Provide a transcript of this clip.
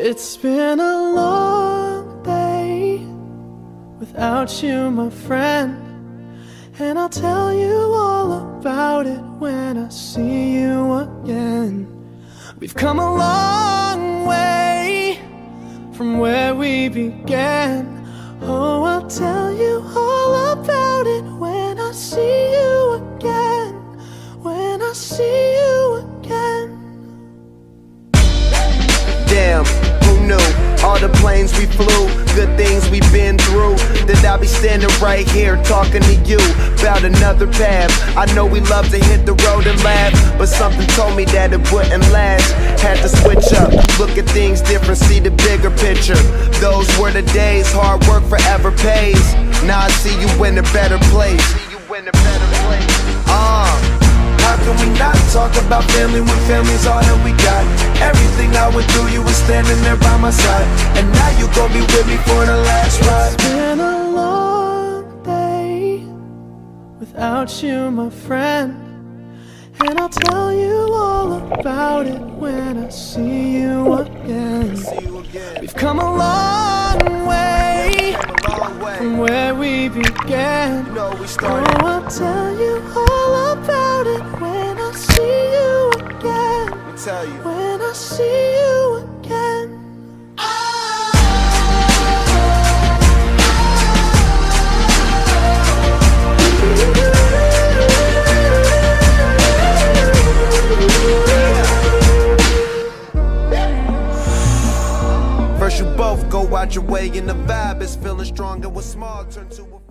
It's been a long day without you, my friend, and I'll tell you all about it when I see you again. We've come a long way from where we began. Oh, I'll tell you all about it when I see you again. When I see you again. Damn, who knew? All the planes we flew, good things we've been through, that I'll be standing right here talking to you about another path. I know we love to hit the road and laugh, but something told me that it wouldn't last. Had to switch up, look at things different, see the bigger picture. Those were the days, hard work forever pays. Now I see you in a better place. How can we not talk about family when family's all that we got? Everything I went through, you were standing there by my side, and now you gon' be with me for the last ride. It's been a long day without you, my friend, and I'll tell you all about it when I see you again. We've come a long way from where we began. Oh, I'll tell you all about it when I see you again. When I see you again. First you both go out your way and the vibe is feeling strong, and what's small turn to a friend.